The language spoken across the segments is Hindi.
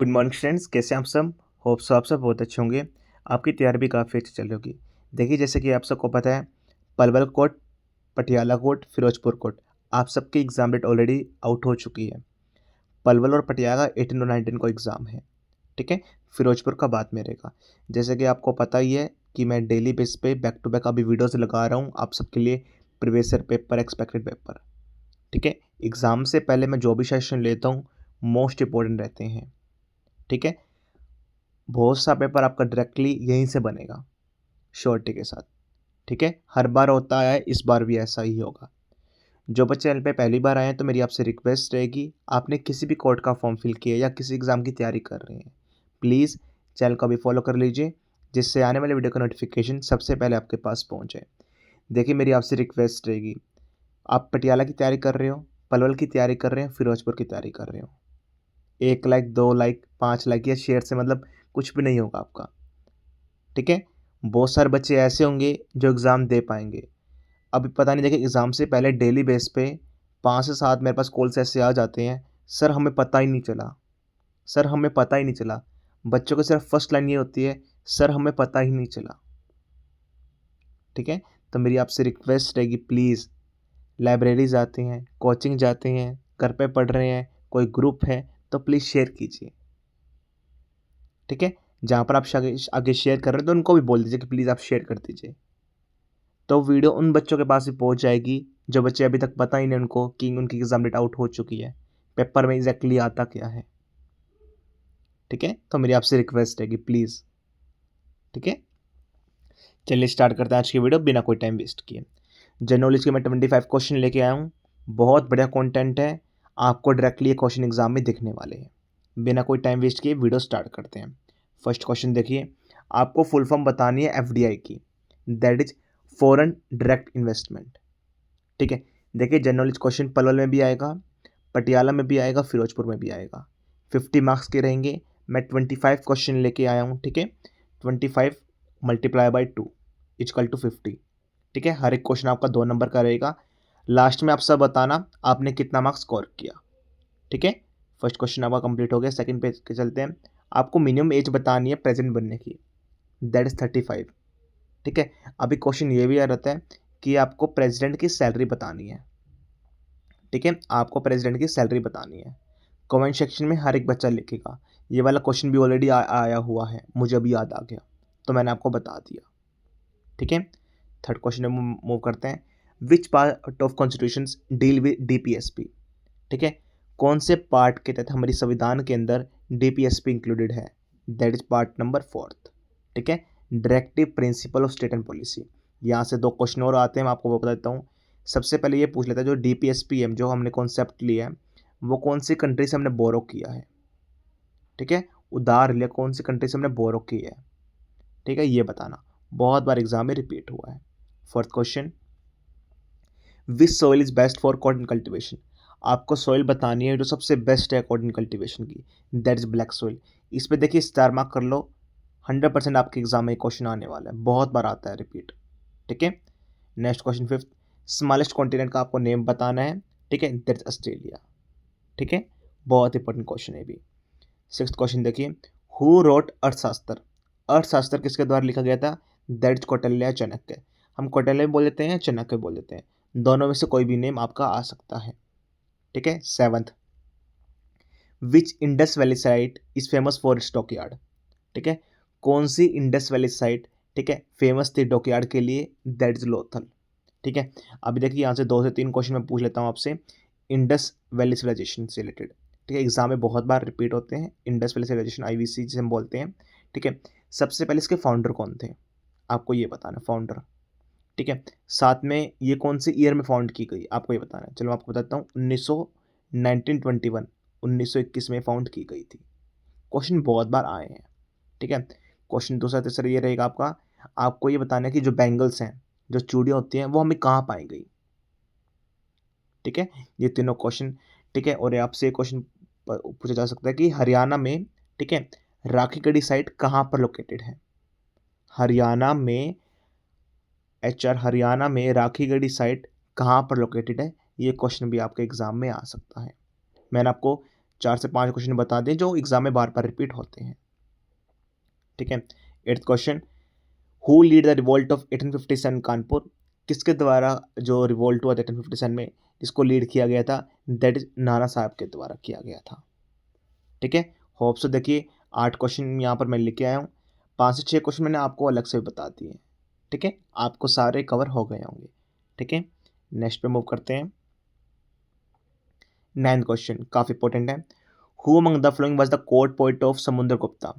गुड मॉर्निंग फ्रेंड्स, कैसे हैं आप सब। होप सो आप सब बहुत अच्छे होंगे। आपकी तैयारी भी काफ़ी अच्छी चल रही होगी। देखिए, जैसे कि आप सबको पता है, Palwal court, Patiala court, Firozpur court, आप सबकी एग्ज़ाम डेट ऑलरेडी आउट हो चुकी है। पलवल और पटियाला 18 और 19 को एग्ज़ाम है, ठीक है। फिरोजपुर का बाद में रहेगा। जैसे कि आपको पता ही है कि मैं डेली बेस पे बैक टू बैक अभी वीडियोज़ लगा रहा हूँ आप सबके लिए। Previous year paper, expected paper, ठीक है। एग्ज़ाम से पहले मैं जो भी सेशन लेता हूँ, मोस्ट इंपॉर्टेंट रहते हैं, ठीक है। बहुत सा पेपर आपका डायरेक्टली यहीं से बनेगा, श्योरिटी के साथ, ठीक है। हर बार होता है, इस बार भी ऐसा ही होगा। जो बच्चे चैनल पे पहली बार आए हैं, तो मेरी आपसे रिक्वेस्ट रहेगी, आपने किसी भी कोर्ट का फॉर्म फिल किया या किसी एग्ज़ाम की तैयारी कर रहे हैं, प्लीज़ चैनल को भी फॉलो कर लीजिए, जिससे आने वाले वीडियो का नोटिफिकेशन सबसे पहले आपके पास पहुँचे। देखिए, मेरी आपसे रिक्वेस्ट रहेगी, आप पटियाला की तैयारी कर रहे हो, पलवल की तैयारी कर रहे हो, फिरोजपुर की तैयारी कर रहे हो, 1 लाइक, 2 लाइक, 5 लाइक या शेयर से मतलब कुछ भी नहीं होगा आपका, ठीक है। बहुत सारे बच्चे ऐसे होंगे जो एग्ज़ाम दे पाएंगे। अभी पता नहीं, देखिए, एग्ज़ाम से पहले डेली बेस पे 5 से 7 मेरे पास कॉल्स ऐसे आ जाते हैं, सर हमें पता ही नहीं चला, सर हमें पता ही नहीं चला। बच्चों की सिर्फ फर्स्ट लाइन ये होती है, सर हमें पता ही नहीं चला, ठीक है। तो मेरी आपसे रिक्वेस्ट रहेगी, प्लीज़, लाइब्रेरी जाते हैं, कोचिंग जाते हैं, घर पे पढ़ रहे हैं, कोई ग्रुप है, तो प्लीज़ शेयर कीजिए, ठीक है। जहाँ पर आप आगे आगे शेयर कर रहे हैं, तो उनको भी बोल दीजिए कि प्लीज़ आप शेयर कर दीजिए। तो वीडियो उन बच्चों के पास भी पहुंच जाएगी जो बच्चे अभी तक पता ही नहीं उनको कि उनकी एग्जाम डेट आउट हो चुकी है, पेपर में एग्जैक्टली आता क्या है, ठीक है। तो मेरी आपसे रिक्वेस्ट है कि प्लीज़, ठीक है। चलिए स्टार्ट करते हैं आज की वीडियो बिना कोई टाइम वेस्ट किए। जनरल नॉलेज के मैं 25 क्वेश्चन लेके आया हूँ। बहुत बढ़िया कंटेंट है, आपको डायरेक्टली ये क्वेश्चन एग्जाम में दिखने वाले हैं। बिना कोई टाइम वेस्ट किए वीडियो स्टार्ट करते हैं। फर्स्ट क्वेश्चन देखिए, आपको फुल फॉर्म बतानी है एफडीआई की, that is foreign direct investment, ठीक है। देखिए, जनरल नॉलेज क्वेश्चन पलवल में भी आएगा, पटियाला में भी आएगा, फिरोजपुर में भी आएगा। 50 मार्क्स के रहेंगे। मैं 25 क्वेश्चन लेके आया हूँ, ठीक है। 25 मल्टीप्लाई बाई 2 इजकल टू 50, ठीक है। हर एक क्वेश्चन आपका 2 नंबर का रहेगा। लास्ट में आप सब बताना आपने कितना मार्क्स स्कोर किया, ठीक है। फर्स्ट क्वेश्चन आपका कंप्लीट हो गया। सेकंड पेज के चलते हैं। आपको मिनिमम एज बतानी है प्रेसिडेंट बनने की, दैट इज 35, ठीक है। अभी क्वेश्चन ये भी आ रहता है कि आपको प्रेसिडेंट की सैलरी बतानी है, ठीक है। आपको प्रेसिडेंट की सैलरी बतानी है। कमेंट सेक्शन में हर एक बच्चा लिखेगा। ये वाला क्वेश्चन भी ऑलरेडी आया हुआ है, मुझे अभी याद आ गया, तो मैंने आपको बता दिया, ठीक है। थर्ड क्वेश्चन में मूव करते हैं। Which part of constitution deal with DPSP, ठीक है। कौन से पार्ट के तहत हमारी संविधान के अंदर डीपीएसपी इंक्लूडेड है, दैट इज पार्ट नंबर 4, ठीक है। Directive principle of state and policy. यहाँ से 2 क्वेश्चन और आते हैं, मैं आपको बता देता हूँ। सबसे पहले ये पूछ लेता है, जो डीपीएसपी है, जो हमने कॉन्सेप्ट लिया है, वो कौन सी कंट्री से हमने बोरो किया है, ठीक है। उधार लिया कौन सी कंट्री से हमने बोरो किया है, ठीक है, ये बताना। बहुत बार एग्जाम में रिपीट हुआ है। Fourth question, which soil is best for cotton cultivation. आपको सॉइल बतानी है जो सबसे बेस्ट है कॉटन कल्टिवेशन की, दैट इज ब्लैक सॉइल। इस पे देखिए स्टार मार्क कर लो, 100% आपके एग्जाम में क्वेश्चन आने वाला है, बहुत बार आता है रिपीट, ठीक है। Next question, fifth, smallest continent का आपको नेम बताना है, ठीक है, दैट इज ऑस्ट्रेलिया, ठीक है। बहुत इंपॉर्टेंट क्वेश्चन है भी। सिक्स्थ क्वेश्चन देखिए, हु रोट अर्थशास्त्र। अर्थशास्त्र किसके द्वारा लिखा गया था, दैट इज कौटिल्य चाणक्य। हम कौटिल्य बोल देते हैं, चाणक्य बोल देते हैं, दोनों में से कोई भी नेम आपका आ सकता है, ठीक है। Seventh, which Indus valley site is famous for its dockyard, ठीक है। कौन सी इंडस वैली साइट, ठीक है, फेमस थी डॉकयार्ड के लिए, दैट इज लोथल, ठीक है। अभी देखिए, यहाँ से 2 से 3 क्वेश्चन मैं पूछ लेता हूँ आपसे इंडस वैली सिविलाइजेशन से रिलेटेड, ठीक है। एग्जाम में बहुत बार रिपीट होते हैं, इंडस वैली सिविलाइजेशन, आईवीसी जिसे हम बोलते हैं, ठीक है। सबसे पहले इसके फाउंडर कौन थे, आपको ये बताना, फाउंडर, ठीक है। साथ में ये कौन से ईयर में फाउंड की गई, आपको ये बताना है। चलो मैं आपको बताता हूँ, 1921 1921 में फाउंड की गई थी। क्वेश्चन बहुत बार आए हैं, ठीक है। क्वेश्चन दूसरा तीसरा ये रहेगा आपका, आपको ये बताना है कि जो बैंगल्स हैं, जो चूड़ियाँ होती हैं, वो हमें कहाँ पाई गई, ठीक है। ये तीनों क्वेश्चन, ठीक है। और आपसे एक क्वेश्चन पूछा जा सकता है कि हरियाणा में, ठीक है, राखीगढ़ी साइट कहाँ पर लोकेटेड है। हरियाणा में, हरियाणा में राखीगढ़ी साइट कहाँ पर लोकेटेड है, ये क्वेश्चन भी आपके एग्जाम में आ सकता है। मैंने आपको 4 से 5 क्वेश्चन बता दें जो एग्जाम में बार बार रिपीट होते हैं। ठीक है। 8th question, who lead the revolt of 1857 Kanpur? किसके द्वारा जो रिवोल्ट हुआ था 1857 में, जिसको लीड किया गया था, दैट इज नाना साहब के द्वारा किया गया था। ठीक है। होप सो देखिए 8 क्वेश्चन यहाँ पर मैं लेके आया हूँ, 5 से 6 क्वेश्चन मैंने आपको अलग से बता दिए। ठीक है, आपको सारे कवर हो गए होंगे। ठीक है, नेक्स्ट पे मूव करते हैं। 9th क्वेश्चन काफ़ी इंपॉर्टेंट है। Who among the flowing was the court poet of Samudragupta?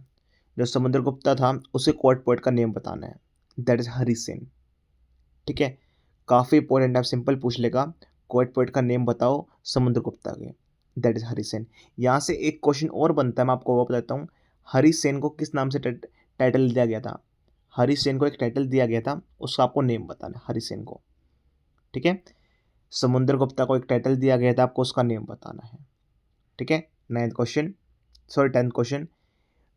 जो समुद्रगुप्ता था उसके कोर्ट पोइट का नेम बताना है, दैट इज हरि सेन। ठीक है, काफ़ी इंपॉर्टेंट है, सिंपल पूछ लेगा, कोर्ट पोइट का नेम बताओ समुद्रगुप्ता के, दैट इज हरि सेन। यहाँ से एक क्वेश्चन और बनता है, मैं आपको वो बताता हूँ, हरि सेन को किस नाम से टाइटल दिया गया था? हरि सेन को एक टाइटल दिया गया था, उसका आपको नेम बताना है, हरि सेन को। ठीक है, समुद्रगुप्ता को एक टाइटल दिया गया था, आपको उसका नेम बताना है। ठीक है। 10th question,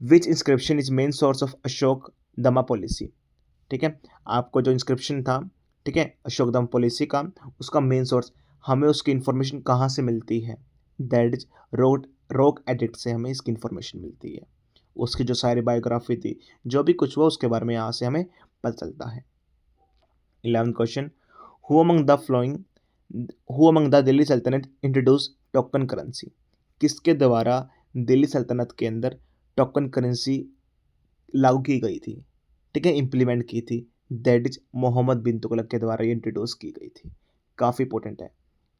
which inscription is main source of Ashok दमा पॉलिसी? ठीक है, आपको जो इंस्क्रिप्शन था, ठीक है, अशोक दमा पॉलिसी का, उसका मेन सोर्स, हमें उसकी इंफॉर्मेशन कहाँ से मिलती है? दैट इज रॉक एडिक्ट से हमें इसकी इंफॉर्मेशन मिलती है। उसकी जो सारी बायोग्राफी थी, जो भी कुछ हुआ उसके बारे में यहाँ से हमें पता चलता है। 11th question, who among the flowing who among the Delhi सल्तनत इंट्रोड्यूस टोकन करेंसी? किसके द्वारा दिल्ली सल्तनत के अंदर टोकन करेंसी लागू की गई थी? ठीक है, इम्प्लीमेंट की थी, दैट इज मोहम्मद बिन तुगलक के द्वारा ये इंट्रोड्यूस की गई थी। काफ़ी इंपॉर्टेंट है।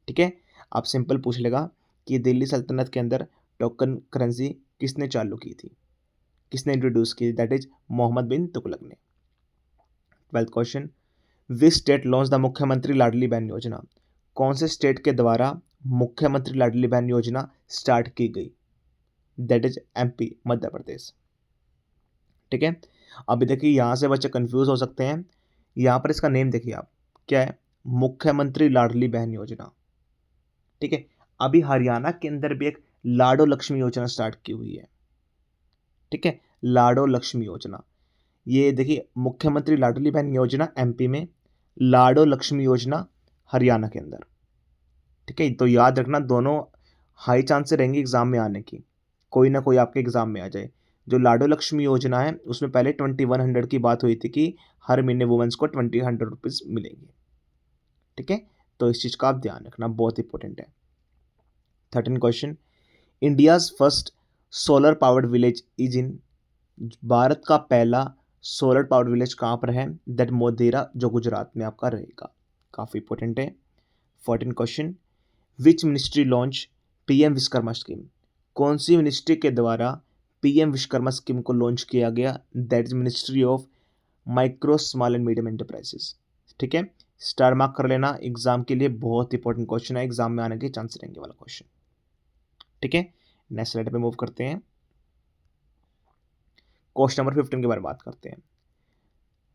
ठीक है, आप सिंपल पूछ लेगा कि दिल्ली सल्तनत के अंदर टोकन करेंसी किसने चालू की थी, किसने इंट्रोड्यूस की? दैट इज मोहम्मद बिन तुगलक ने। 12th question, which state launch the मुख्यमंत्री लाडली बहन योजना? कौन से स्टेट के द्वारा मुख्यमंत्री लाडली बहन योजना स्टार्ट की गई? That is MP, Madhya Pradesh. ठीक है, अभी देखिए यहाँ से बच्चे कंफ्यूज हो सकते हैं, यहाँ पर इसका नेम देखिए आप, क्या है? मुख्यमंत्री लाडली बहन योजना। ठीक है, अभी हरियाणा के अंदर भी एक लाडो लक्ष्मी योजना स्टार्ट की हुई है। ठीक है, लाडो लक्ष्मी योजना, ये देखिए, मुख्यमंत्री लाडली बहन योजना एमपी में, लाडो लक्ष्मी योजना हरियाणा के अंदर। ठीक है, तो याद रखना, दोनों हाई चांस से रहेंगे एग्जाम में आने की, कोई ना कोई आपके एग्जाम में आ जाए। जो लाडो लक्ष्मी योजना है उसमें पहले 2100 की बात हुई थी कि हर महीने वुमेंस को 2000 रुपीज़ मिलेंगे। ठीक है, तो इस चीज़ का आप ध्यान रखना, बहुत इंपॉर्टेंट है। 13 question, India's first solar powered village is in? Bharat का पहला सोलर पावर्ड विलेज कहाँ पर है? दैट मोढेरा, जो गुजरात में आपका रहेगा। काफ़ी इंपॉर्टेंट है। 14 question, which ministry launch PM Vishwakarma scheme? कौन सी मिनिस्ट्री के द्वारा पीएम विश्वकर्मा स्कीम को लॉन्च किया गया? That is ministry of micro small and medium enterprises. ठीक है, स्टार मार्क कर लेना, एग्जाम के लिए बहुत इंपॉर्टेंट क्वेश्चन है, एग्जाम में आने के चांस रहेंगे वाला क्वेश्चन। ठीक है, नेक्स्ट स्लाइड पे मूव करते हैं। क्वेश्चन नंबर 15 के बारे में बात करते हैं।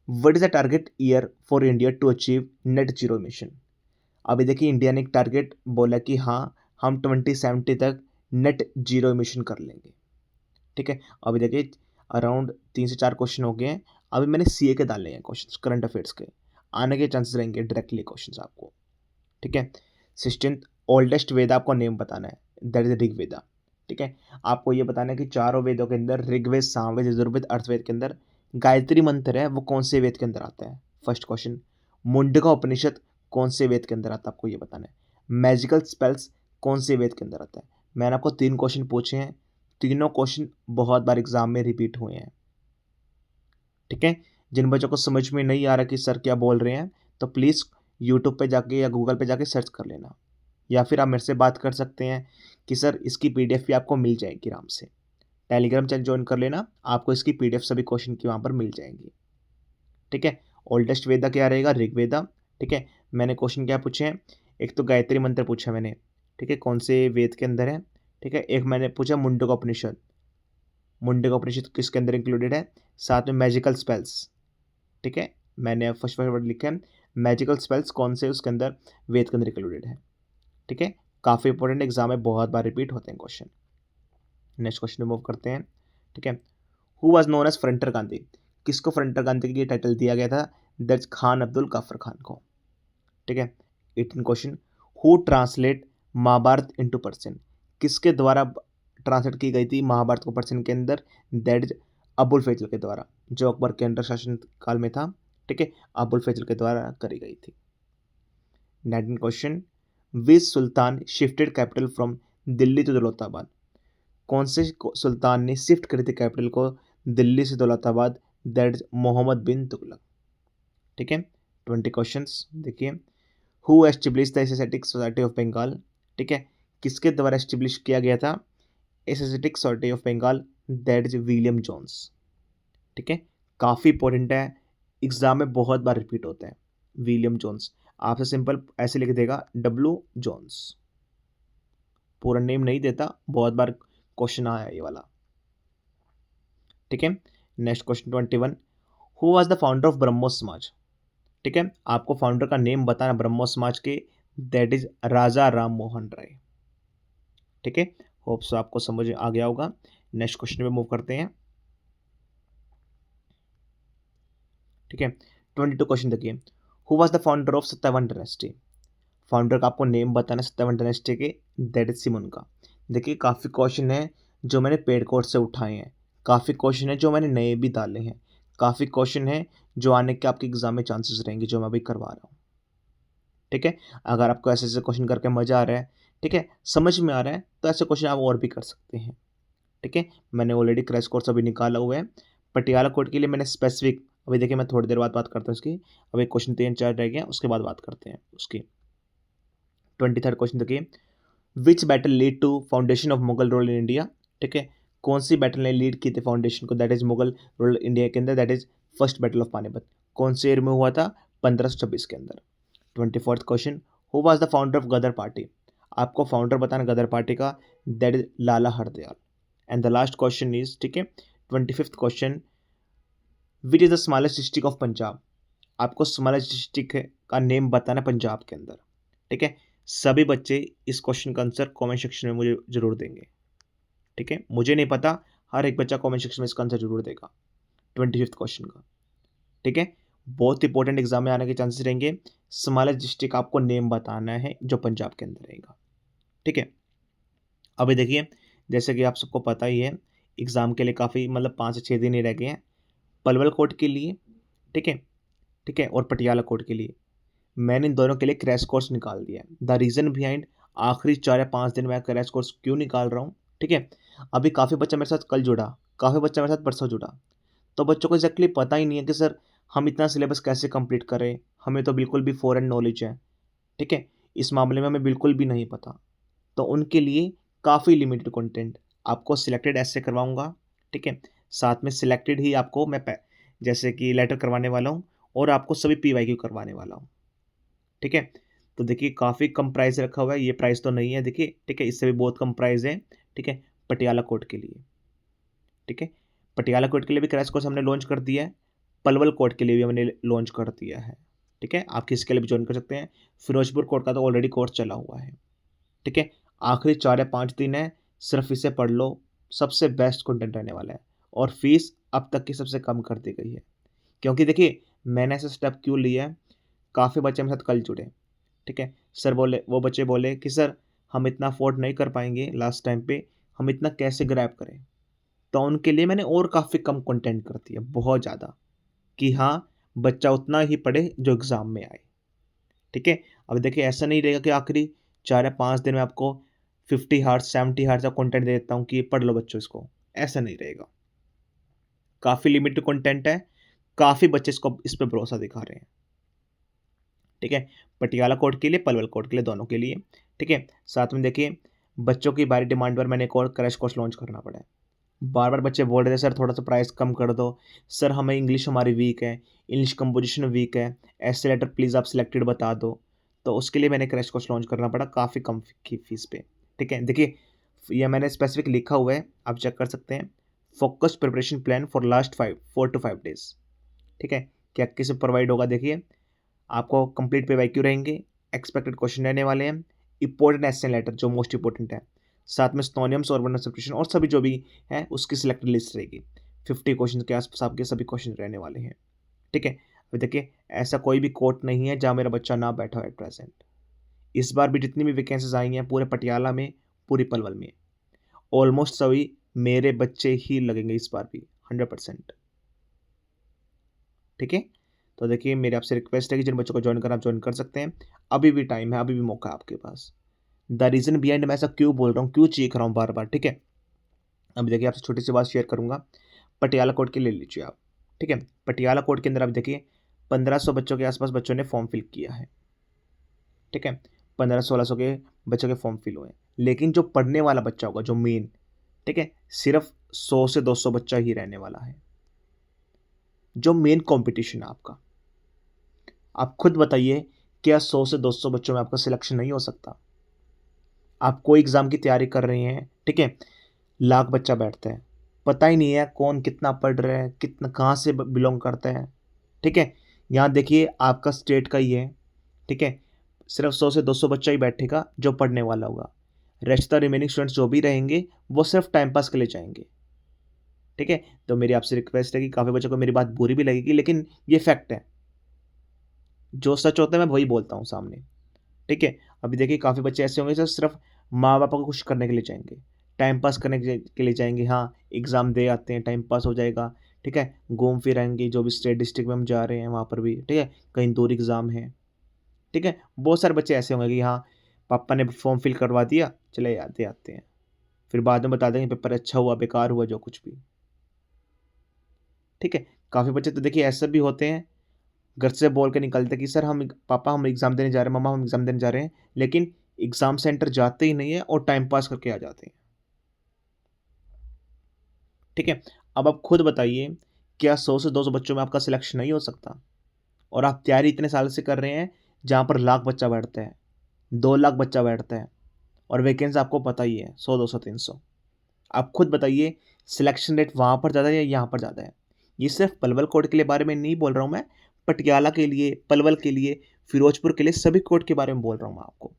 What is the target year for India to achieve net zero mission? अभी देखिए, इंडिया ने एक टारगेट बोला कि हाँ, हम 2070 तक नेट जीरो इमिशन कर लेंगे। ठीक है, अभी देखिए अराउंड 3 से 4 क्वेश्चन हो गए हैं, अभी मैंने सीए के डाले हैं क्वेश्चन, करंट अफेयर्स के आने के चांसेस रहेंगे डायरेक्टली क्वेश्चन आपको। ठीक है, 16th ओल्डेस्ट वेद आपको नेम बताना है, दैट इज ऋग्वेदा। ठीक है, आपको ये बताना है कि चारों वेदों के अंदर, ऋग्वेद, सामवेद, यजुर्वेद, अर्थवेद के अंदर गायत्री मंत्र है वो कौन से वेद के अंदर आता है? First question. मुंडका उपनिषद कौन से वेद के अंदर आता है, आपको ये बताना है। मैजिकल स्पेल्स कौन से वेद के अंदर आता है? मैंने आपको 3 क्वेश्चन पूछे हैं, तीनों क्वेश्चन बहुत बार एग्जाम में रिपीट हुए हैं। ठीक है, जिन बच्चों को समझ में नहीं आ रहा कि सर क्या बोल रहे हैं, तो प्लीज़ यूट्यूब पे जाके या गूगल पे जाके सर्च कर लेना, या फिर आप मेरे से बात कर सकते हैं कि सर इसकी पीडीएफ भी आपको मिल जाएगी आराम से। टेलीग्राम चैनल ज्वाइन कर लेना, आपको इसकी पीडीएफ सभी क्वेश्चन की वहाँ पर मिल जाएंगी। ठीक है, ओल्डेस्ट वेदा क्या रहेगा? ऋग्वेदा। ठीक है, मैंने क्वेश्चन क्या पूछे हैं? एक तो गायत्री मंत्र पूछा मैंने, ठीक है, कौन से वेद के अंदर है? ठीक है, एक मैंने पूछा मुंडका उपनिषद, मुंडका उपनिषद किसके अंदर इंक्लूडेड है? साथ में मैजिकल स्पेल्स। ठीक है, मैंने फर्स्ट वर्ड लिखा है, मैजिकल स्पेल्स कौन से उसके अंदर वेद के अंदर इंक्लूडेड है। ठीक है, काफ़ी इंपॉर्टेंट, एग्जाम में बहुत बार रिपीट होते हैं क्वेश्चन। नेक्स्ट क्वेश्चन में मूव करते हैं। ठीक है, who was known as frontier Gandhi? किसको फ्रंटर गांधी के लिए टाइटल दिया गया था? दैट्स खान अब्दुल गफ्फर खान को। ठीक है, 18 question, who translate Mahabharat into Persian? किसके द्वारा ट्रांसलेट की गई थी महाभारत को पर्शियन के अंदर, दैट इज अबुल फैजल के द्वारा, जो अकबर के अंडर शासन काल में था, ठीक है, अबुल फैजल के द्वारा करी गई थी। 19 question, which sultan shifted capital from Delhi to Daulatabad? कौन से सुल्तान ने शिफ्ट करी थी कैपिटल को दिल्ली से दौलताबाद? दैट इज मोहम्मद बिन तुगलक, ठीक है। 20 क्वेश्चन देखिए, who establish the Asiatic Society of Bengal? ठीक है, किसके द्वारा एस्टेब्लिश किया गया था Asiatic Society of Bengal? That is William Jones, ठीक है। काफ़ी इंपॉर्टेंट है, एग्जाम में बहुत बार रिपीट होता है। विलियम जोन्स आपसे सिंपल ऐसे लिख देगा डब्ल्यू जोन्स, पूरा नेम नहीं देता, बहुत बार क्वेश्चन आया ये वाला, ठीक है। Next question 21, who was the founder of Brahmo Samaj? ठीक है, आपको फाउंडर का नेम बताना ब्रह्मो समाज के, दैट इज राजा राम मोहन राय, ठीक है। होप सो आपको समझ आ गया होगा। नेक्स्ट क्वेश्चन पे मूव करते हैं, ठीक है। 22 क्वेश्चन देखिए, who was the founder of सत्तावन डायनेस्टी? फाउंडर का आपको नेम बताना सत्तावन डायनेस्टी के, दैट इज सिमुन का। देखिए काफ़ी क्वेश्चन है जो मैंने पेड कोर्स से उठाए हैं, काफ़ी क्वेश्चन है जो मैंने नए भी डाले हैं, काफ़ी क्वेश्चन है जो आने के आपके एग्जाम में चांसेस रहेंगे, जो मैं अभी करवा रहा हूँ, ठीक है। अगर आपको ऐसे ऐसे क्वेश्चन करके मजा आ रहा है, ठीक है, समझ में आ रहा है, तो ऐसे क्वेश्चन आप और भी कर सकते हैं, ठीक है। मैंने ऑलरेडी क्रैश कोर्स अभी निकाला हुआ है पटियाला कोड के लिए, मैंने स्पेसिफिक, अभी देखिए मैं थोड़ी देर बाद बात करता हूँ उसकी, अभी क्वेश्चन 3-4 रह गए, उसके बाद बात करते हैं उसकी। 23rd क्वेश्चन देखिए, which battle lead to foundation of Mughal rule in India? ठीक है, कौन सी बैटल ने लीड की थी फाउंडेशन को, that is Mughal rule India के अंदर, that is first battle of Panipat. कौन से ईयर में हुआ था? 1526 के अंदर। 24th question, who was the founder of Ghadar party? आपको फाउंडर बताना गदर पार्टी का, that is Lala Hardayal. And the last question is, ठीक है, 25th question, which is the smallest district of Punjab? आपको स्मॉलेस्ट डिस्ट्रिक्ट का नेम बताना पंजाब के अंदर, ठीक है। सभी बच्चे इस क्वेश्चन का आंसर कमेंट सेक्शन में मुझे जरूर देंगे, ठीक है, मुझे नहीं पता, हर एक बच्चा कमेंट सेक्शन में इसका आंसर जरूर देगा 25th क्वेश्चन का, ठीक है। बहुत इंपॉर्टेंट एग्जाम में आने के चांसेस रहेंगे। स्मॉलेस्ट डिस्ट्रिक्ट आपको नेम बताना है जो पंजाब के अंदर रहेगा, ठीक है। अभी देखिए, जैसे कि आप सबको पता ही है, एग्जाम के लिए काफ़ी मतलब 5 से 6 दिन ही रह गए हैं, पलवल कोर्ट के लिए, ठीक है, ठीक है, और पटियाला कोर्ट के लिए मैंने इन दोनों के लिए क्रैश कोर्स निकाल दिया है। द रीज़न बिहाइंड, आखिरी 4 या 5 दिन मैं क्रैश कोर्स क्यों निकाल रहा हूँ, ठीक है। अभी काफ़ी बच्चा मेरे साथ कल जुड़ा, काफ़ी बच्चा मेरे साथ परसों जुड़ा, तो बच्चों को एग्जैक्टली पता ही नहीं है कि सर हम इतना सिलेबस कैसे कंप्लीट करें, हमें तो बिल्कुल भी फॉरेन नॉलेज है, ठीक है, इस मामले में हमें बिल्कुल भी नहीं पता। तो उनके लिए काफ़ी लिमिटेड कंटेंट आपको सिलेक्टेड ऐसे करवाऊंगा, ठीक है। साथ में सिलेक्टेड ही आपको मैं जैसे कि लेटर करवाने वाला हूँ, और आपको सभी PYQ करवाने वाला हूँ, ठीक है। तो देखिए काफ़ी कम प्राइस रखा हुआ है, ये प्राइस तो नहीं है देखिए, ठीक है, इससे भी बहुत कम प्राइस है, ठीक है, पटियाला कोर्ट के लिए, ठीक है। पटियाला कोर्ट के लिए भी क्रैश कोर्स हमने लॉन्च कर दिया है, पलवल कोर्ट के लिए भी हमने लॉन्च कर दिया है, ठीक है, आप किसके लिए भी ज्वाइन कर सकते हैं। फिरोजपुर कोर्ट का तो ऑलरेडी कोर्स चला हुआ है, ठीक है। आखिरी 4 या 5 दिन है, सिर्फ इसे पढ़ लो, सबसे बेस्ट कंटेंट रहने वाला है, और फीस अब तक की सबसे कम कर दी गई है, क्योंकि देखिए मैंने ऐसा स्टेप क्यों लिया है, काफ़ी बच्चे मेरे साथ कल जुड़े, ठीक है। सर बोले, वो बच्चे बोले कि सर हम इतना अफोर्ड नहीं कर पाएंगे लास्ट टाइम पे, हम इतना कैसे ग्रैब करें, तो उनके लिए मैंने और काफ़ी कम कंटेंट कर दिया, बहुत ज़्यादा, कि हाँ बच्चा उतना ही पढ़े जो एग्ज़ाम में आए, ठीक है। अब देखिए ऐसा नहीं रहेगा कि आखिरी 4 या 5 दिन में आपको 50 हार्स 70 हार्स का कंटेंट दे देता हूँ कि पढ़ लो बच्चों इसको, ऐसा नहीं रहेगा। काफ़ी लिमिटेड कंटेंट है, काफ़ी बच्चे इसको इस पे भरोसा दिखा रहे हैं, ठीक है। पटियाला कोर्ट के लिए, पलवल कोर्ट के लिए, दोनों के लिए, ठीक है। साथ में देखिए बच्चों की बारी डिमांड पर मैंने एक और क्रैश कोर्स लॉन्च करना पड़ा है। बार बार बच्चे बोल रहे थे सर थोड़ा सा प्राइस कम कर दो, सर हमें इंग्लिश हमारी वीक है, इंग्लिश कंपोजिशन वीक है, ऐसे लेटर प्लीज़ आप सिलेक्टेड बता दो, तो उसके लिए मैंने क्रैश कोर्स लॉन्च करना पड़ा काफ़ी कम की फीस पे, ठीक है। देखिए ये मैंने स्पेसिफिक लिखा हुआ है, आप चेक कर सकते हैं, focused preparation plan for last 4 to 5 days, ठीक है। क्या किसे प्रोवाइड होगा, देखिए आपको कंप्लीट PYQ रहेंगे, एक्सपेक्टेड क्वेश्चन रहने वाले हैं, इंपॉर्टेंट एसेन लेटर जो मोस्ट इंपॉर्टेंट है, साथ में स्टोनियम्स और वर्नल सब्स्टिट्यूशन और सभी जो भी है उसकी सिलेक्टेड लिस्ट रहेगी। 50 क्वेश्चन के आसपास आपके सभी क्वेश्चन रहने वाले हैं, ठीक है। अभी देखिए ऐसा कोई भी कोर्ट नहीं है जहाँ मेरा बच्चा ना बैठा हो एट प्रेजेंट। इस बार भी जितनी भी वैकेंसीज आई हैं पूरे पटियाला में, पूरी पलवल में, ऑलमोस्ट सभी मेरे बच्चे ही लगेंगे इस बार भी 100%। ठीक है, तो देखिए मेरी आपसे रिक्वेस्ट है कि जिन बच्चों को ज्वाइन करना आप ज्वाइन कर सकते हैं। अभी भी टाइम है, अभी भी मौका है आपके पास। द रीज़न बिहाइंड मैं ऐसा क्यों बोल रहा हूँ, क्यों चीख रहा हूँ बार बार, ठीक है। अभी देखिए आपसे छोटी सी बात शेयर करूंगा। पटियाला कोड के ले लीजिए आप, ठीक है। पटियाला कोड के अंदर आप देखिए 1500 बच्चों के आसपास बच्चों ने फॉर्म फिल किया है, ठीक है। 1500-1600 के बच्चों के फॉर्म फिल हुए हैं, लेकिन जो पढ़ने वाला बच्चा होगा जो मेन, ठीक है, सिर्फ 100 से 200 बच्चा ही रहने वाला है, जो मेन कंपटीशन है आपका। आप खुद बताइए, क्या 100 से 200 बच्चों में आपका सिलेक्शन नहीं हो सकता? आप कोई एग्जाम की तैयारी कर रहे हैं, ठीक है, लाख बच्चा बैठता है, पता ही नहीं है कौन कितना पढ़ रहा है, कितना कहाँ से बिलोंग करता है, ठीक है। यहाँ देखिए आपका स्टेट का ही है, ठीक है, सिर्फ 100 से 200 बच्चा ही बैठेगा जो पढ़ने वाला होगा। रेस्ट द रिमेनिंग स्टूडेंट्स जो भी रहेंगे वो सिर्फ टाइम पास के लिए जाएंगे, ठीक है। तो मेरी आपसे रिक्वेस्ट है कि काफ़ी बच्चों को मेरी बात बुरी भी लगेगी, लेकिन ये फैक्ट है, जो सच होता है मैं वही बोलता हूँ सामने, ठीक है। अभी देखिए काफ़ी बच्चे ऐसे होंगे जो सिर्फ माँ बाप को खुश करने के लिए जाएंगे, टाइम पास करने के लिए जाएंगे। हाँ, एग्ज़ाम दे आते हैं, टाइम पास हो जाएगा, ठीक है। घूम फिर आएंगे, जो भी स्टेट डिस्ट्रिक्ट में हम जा रहे हैं वहाँ पर भी, ठीक है, कहीं दूर एग्ज़ाम है, ठीक है। बहुत सारे बच्चे ऐसे होंगे कि हाँ, पापा ने फॉर्म फिल करवा दिया, चले आते आते हैं, फिर बाद में बता देंगे पेपर अच्छा हुआ, बेकार हुआ, जो कुछ भी, ठीक है। काफ़ी बच्चे तो देखिए ऐसे भी होते हैं, घर से बोल के निकलते कि सर हम पापा हम एग्ज़ाम देने जा रहे हैं, मम्मा हम एग्ज़ाम देने जा रहे हैं, लेकिन एग्ज़ाम सेंटर जाते ही नहीं है और टाइम पास करके आ जाते हैं, ठीक है। अब आप खुद बताइए, क्या 100 से 200 बच्चों में आपका सिलेक्शन नहीं हो सकता? और आप तैयारी इतने साल से कर रहे हैं जहाँ पर लाख बच्चा बैठता है, 2 लाख बच्चा बैठता है, और वैकेंसी आपको पता ही है 100, 200, 300। आप खुद बताइए, सिलेक्शन रेट वहाँ पर ज़्यादा है या यहाँ पर ज़्यादा है? ये सिर्फ पलवल कोर्ट के लिए बारे में नहीं बोल रहा हूँ मैं, पटियाला के लिए, पलवल के लिए, फिरोजपुर के लिए, सभी कोर्ट के बारे में बोल रहा हूँ मैं आपको,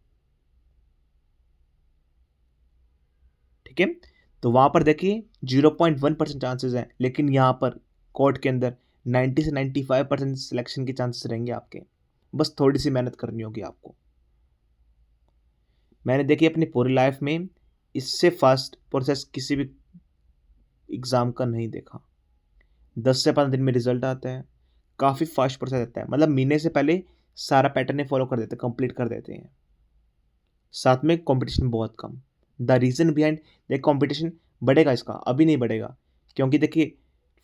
ठीक है। तो वहाँ पर देखिए 0.1% चांसेस हैं, लेकिन यहाँ पर कोर्ट के अंदर 90 से 95% सिलेक्शन के चांसेस रहेंगे आपके। बस थोड़ी सी मेहनत करनी होगी आपको। मैंने देखी अपनी पूरी लाइफ में इससे फास्ट प्रोसेस किसी भी एग्ज़ाम का नहीं देखा। 10 से 15 दिन में रिजल्ट आता है, काफ़ी फास्ट प्रोसेस रहता है, मतलब महीने से पहले सारा पैटर्न फॉलो कर देते हैं, कंप्लीट कर देते हैं। साथ में कंपटीशन बहुत कम। द रीज़न बिहाइंड, देखिए कंपटीशन बढ़ेगा इसका, अभी नहीं बढ़ेगा, क्योंकि देखिए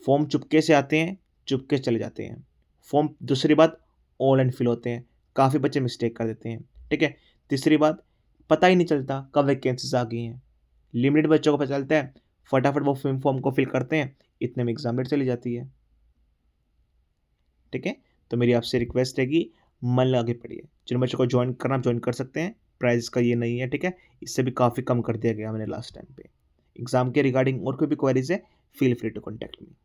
फॉर्म चुपके से आते हैं, चुपके से चले जाते हैं। फॉर्म, दूसरी बात, ऑनलाइन फिल होते हैं, काफ़ी बच्चे मिस्टेक कर देते हैं, ठीक है। तीसरी बात, पता ही नहीं चलता कब वैकेंसीज आ गई हैं। लिमिटेड बच्चों को पता चलता है, फटाफट वो फॉर्म को फिल करते हैं, इतने में एग्जाम डेट चली जाती है, ठीक है। तो मेरी आपसे रिक्वेस्ट है कि मन लगा के पढ़िए। जिन बच्चों को ज्वाइन करना आप ज्वाइन कर सकते हैं, प्राइस का ये नहीं है, ठीक है। इससे भी काफ़ी कम कर दिया गया मैंने लास्ट टाइम पे। एग्ज़ाम के रिगार्डिंग और कोई भी क्वेरीज है, feel free to contact me.